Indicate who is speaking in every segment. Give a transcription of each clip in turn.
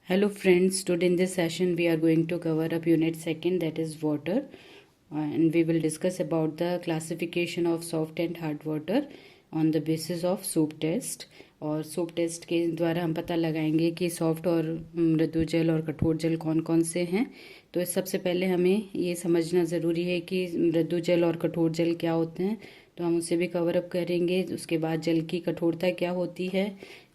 Speaker 1: Hello friends, today in this session we are going to cover up unit second, that is water, and we will discuss about the classification of soft and hard water on the basis of soap test. और soap test के द्वारा हम पता लगाएंगे कि soft और मृदु जल और कठोर जल कौन कौन से हैं। तो सबसे पहले हमें ये समझना ज़रूरी है कि मृदु जल और कठोर जल क्या होते हैं, तो हम उसे भी कवर अप करेंगे। उसके बाद जल की कठोरता क्या होती है,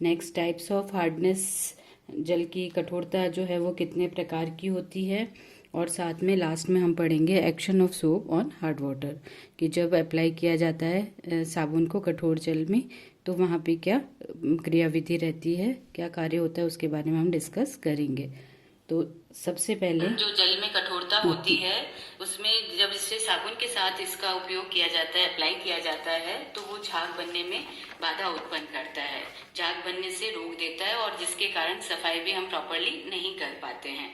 Speaker 1: नेक्स्ट टाइप्स ऑफ हार्डनेस, जल की कठोरता जो है वो कितने प्रकार की होती है, और साथ में लास्ट में हम पढ़ेंगे action of soap on hard water, कि जब अप्लाई किया जाता है साबुन को कठोर जल में तो वहाँ पे क्या क्रियाविधि रहती है, क्या कार्य होता है, उसके बारे में हम डिस्कस करेंगे। तो सबसे पहले
Speaker 2: जो जल में कठोरता होती है उसमें जब इससे साबुन के साथ इसका उपयोग किया जाता है, अप्लाई किया जाता है, तो वो झाग बनने में बाधा उत्पन्न करता है, झाग बनने से रोक देता है, और जिसके कारण सफाई भी हम प्रॉपरली नहीं कर पाते हैं।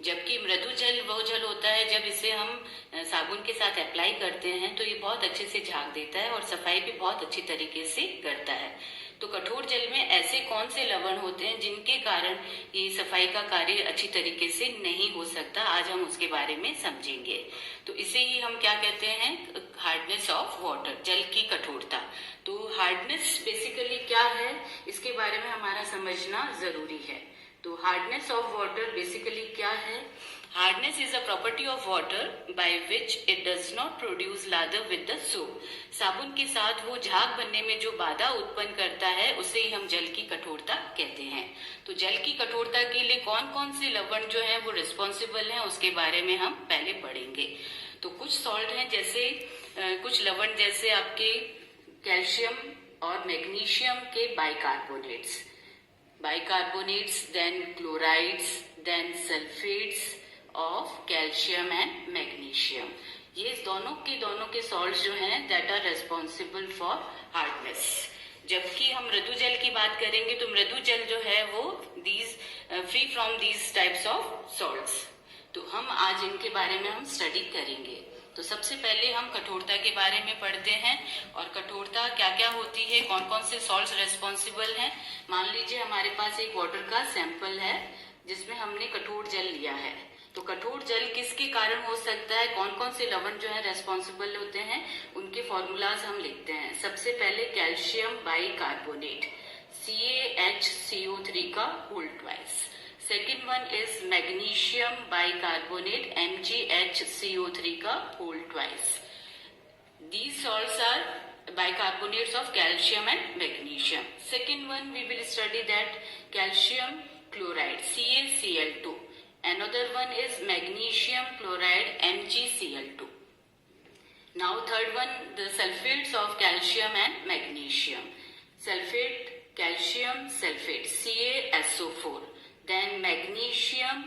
Speaker 2: जबकि मृदु जल वो जल होता है जब इसे हम साबुन के साथ अप्लाई करते हैं तो ये बहुत अच्छे से झाग देता है और सफाई भी बहुत अच्छी तरीके से करता है। तो कठोर जल में ऐसे कौन से लवण होते हैं जिनके कारण ये सफाई का कार्य अच्छी तरीके से नहीं हो सकता, आज हम उसके बारे में समझेंगे। तो इसे ही हम क्या कहते हैं, हार्डनेस ऑफ वाटर, जल की कठोरता। तो हार्डनेस बेसिकली क्या है, इसके बारे में हमारा समझना जरूरी है। तो हार्डनेस ऑफ वाटर बेसिकली क्या है? Hardness is a property of water by which it does not produce lather with the soap. साबुन के साथ वो झाग बनने में जो बाधा उत्पन्न करता है उसे ही हम जल की कठोरता कहते हैं। तो जल की कठोरता के लिए कौन कौन से लवण जो है वो रिस्पॉन्सिबल हैं, उसके बारे में हम पहले पढ़ेंगे। तो कुछ सॉल्ट हैं, जैसे कुछ लवण जैसे आपके कैल्शियम और मैग्नीशियम के bicarbonates, then chlorides, then sulphates of calcium and magnesium. ये दोनों के सॉल्ट्स जो हैं that are responsible for hardness. जबकि हम मृदु जल की बात करेंगे तो मृदु जल जो है वो free from these types of salts. तो हम आज इनके बारे में हम स्टडी करेंगे। तो सबसे पहले हम कठोरता के बारे में पढ़ते हैं, और कठोरता क्या क्या होती है, कौन कौन से सॉल्ट्स रेस्पॉन्सिबल हैं। मान लीजिए हमारे पास एक वाटर का सैंपल है जिसमें हमने कठोर जल लिया है। तो कठोर जल किसके कारण हो सकता है, कौन कौन से लवण जो है रेस्पॉन्सिबल होते हैं, उनके फॉर्मूलाज हम लिखते हैं। सबसे पहले कैल्शियम बाइकार्बोनेट, CaHCO3 का whole twice. Second one is magnesium bicarbonate, MgHCO3 का whole twice. These salts are bicarbonates of calcium and magnesium. Second one we will study that calcium chloride, CaCl2. Another one is magnesium chloride, MgCl2. Now third one, the sulfates of calcium and magnesium. Sulfate, calcium sulfate, CaSO4. Then magnesium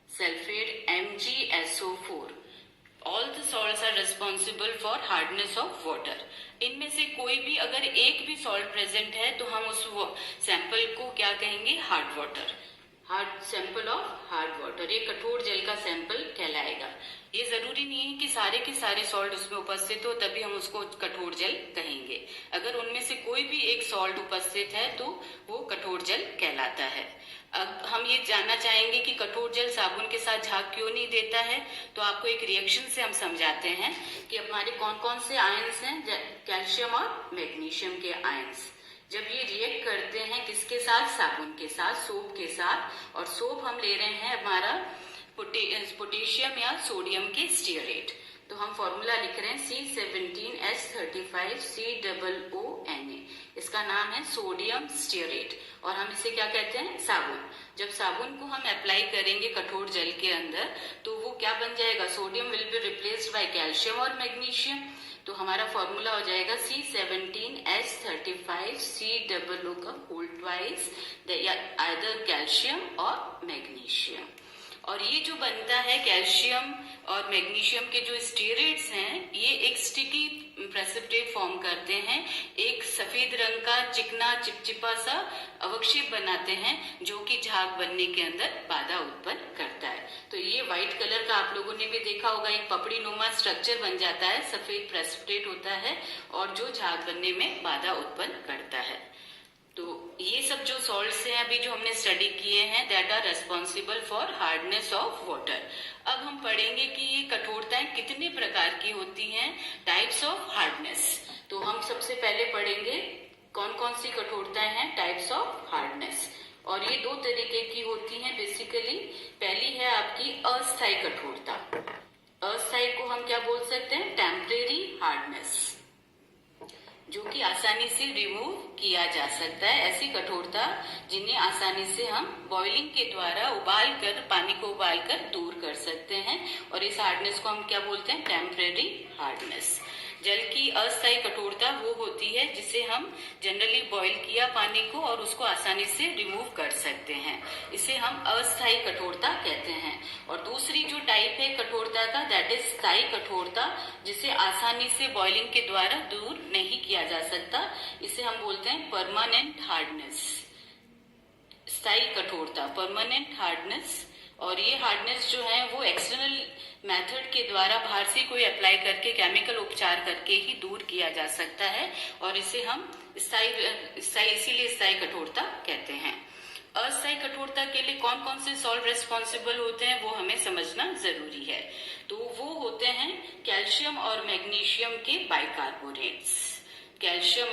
Speaker 2: sulfate, MgSO4. All the salts are responsible for hardness of water. इनमें से कोई भी अगर एक भी salt present है तो हम उस सैंपल को क्या कहेंगे, hard water, hard sample of hard water, ये कठोर जल का सैंपल कहलाएगा। ये जरूरी नहीं है कि सारे के सारे सॉल्ट उसमें उपस्थित हो तभी हम उसको कठोर जल कहेंगे। अगर उनमें से कोई भी एक सॉल्ट उपस्थित है तो वो कठोर जल कहलाता है। अब हम ये जानना चाहेंगे कि कठोर जल साबुन के साथ झाग क्यों नहीं देता है, तो आपको एक रिएक्शन से हम समझाते हैं कि हमारे कौन कौन से आयंस हैं, कैल्शियम और मैग्नीशियम के आयंस। जब ये रिएक्ट करते हैं किसके साथ, साबुन के साथ, सोप के साथ, और सोप हम ले रहे हैं हमारा पोटेशियम या सोडियम के स्टीयरेट। तो हम फॉर्मूला लिख रहे हैं C17H35COONA, इसका नाम है सोडियम स्टीयरेट, और हम इसे क्या कहते हैं, साबुन। जब साबुन को हम अप्लाई करेंगे कठोर जल के अंदर तो वो क्या बन जाएगा, sodium will be replaced by calcium और मैग्नीशियम। तो हमारा फॉर्मूला हो जाएगा C17H35COO का होल ट्वाइस, आइदर कैल्शियम और मैग्नीशियम। और ये जो बनता है कैल्शियम और मैग्नीशियम के जो स्टीयरेट्स हैं, ये एक स्टिकी प्रेसिपिटेट फॉर्म करते हैं, एक सफेद रंग का चिकना चिपचिपा सा अवक्षेप बनाते हैं जो कि झाग बनने के अंदर बाधा उत्पन्न करता है। तो ये व्हाइट कलर का आप लोगों ने भी देखा होगा, एक पपड़ी नुमा स्ट्रक्चर बन जाता है, सफेद प्रेसिपिटेट होता है और जो झाग बनने में बाधा उत्पन्न करता है। तो ये सब जो सॉल्ट्स हैं अभी जो हमने स्टडी किए हैं that are responsible for hardness of water. अब हम पढ़ेंगे कि ये कठोरताएं कितने प्रकार की होती हैं, टाइप्स ऑफ हार्डनेस। तो हम सबसे पहले पढ़ेंगे कौन कौन सी कठोरताएं हैं, टाइप्स ऑफ हार्डनेस। और ये दो तरीके की होती हैं बेसिकली। पहली है आपकी अस्थायी कठोरता। अस्थायी को हम क्या बोल सकते हैं, टेम्परेरी हार्डनेस, जो कि आसानी से रिमूव किया जा सकता है। ऐसी कठोरता जिन्हें आसानी से हम बॉइलिंग के द्वारा पानी को उबालकर दूर कर सकते हैं, और इस हार्डनेस को हम क्या बोलते हैं, टेम्परेरी हार्डनेस। जल की अस्थायी कठोरता वो होती है जिसे हम जनरली बॉईल किया पानी को और उसको आसानी से रिमूव कर सकते हैं, इसे हम अस्थायी कठोरता कहते हैं। और दूसरी जो टाइप है कठोरता का दैट इज स्थायी कठोरता, जिसे आसानी से बॉइलिंग के द्वारा दूर नहीं किया जा सकता, इसे हम बोलते हैं परमानेंट हार्डनेस। स्थायी कठोरता, परमानेंट हार्डनेस। और ये हार्डनेस जो है वो एक्सटर्नल मेथड के द्वारा बाहर से कोई अप्लाई करके केमिकल उपचार करके ही दूर किया जा सकता है, और इसे हम इसीलिए स्थायी कठोरता कहते हैं। अस्थायी कठोरता के लिए कौन कौन से सॉल्ट रेस्पॉन्सिबल होते हैं वो हमें समझना जरूरी है। तो वो होते हैं कैल्शियम और मैग्नीशियम के bicarbonates. Calcium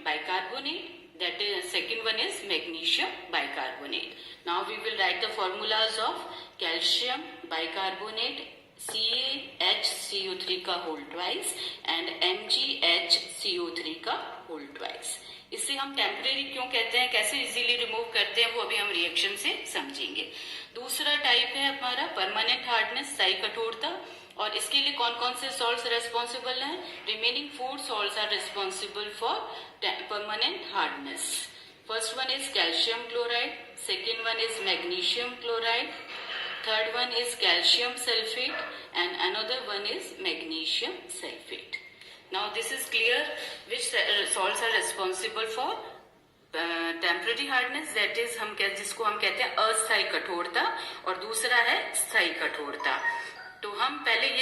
Speaker 2: bicarbonate, that is second one is magnesium bicarbonate. Now we will write the formulas of calcium bicarbonate CaHCO3 का whole twice and MgHCO3 का whole twice. इसे हम टेम्परेरी क्यों कहते हैं, कैसे इजीली रिमूव करते हैं, वो अभी हम रिएक्शन से समझेंगे। दूसरा टाइप है हमारा परमानेंट हार्डनेस, स्थायी कठोरता। और इसके लिए कौन कौन से सॉल्ट्स रेस्पॉन्सिबल हैं, remaining 4 salts are responsible for permanent hardness. First one is calcium chloride, second one is magnesium chloride, third one is calcium sulphate and another one is magnesium sulphate. Now this is clear which salts are responsible for temporary hardness, that is जिसको हम कहते हैं अस्थायी कठोरता, और दूसरा है स्थायी कठोरता। तो हम पहले ये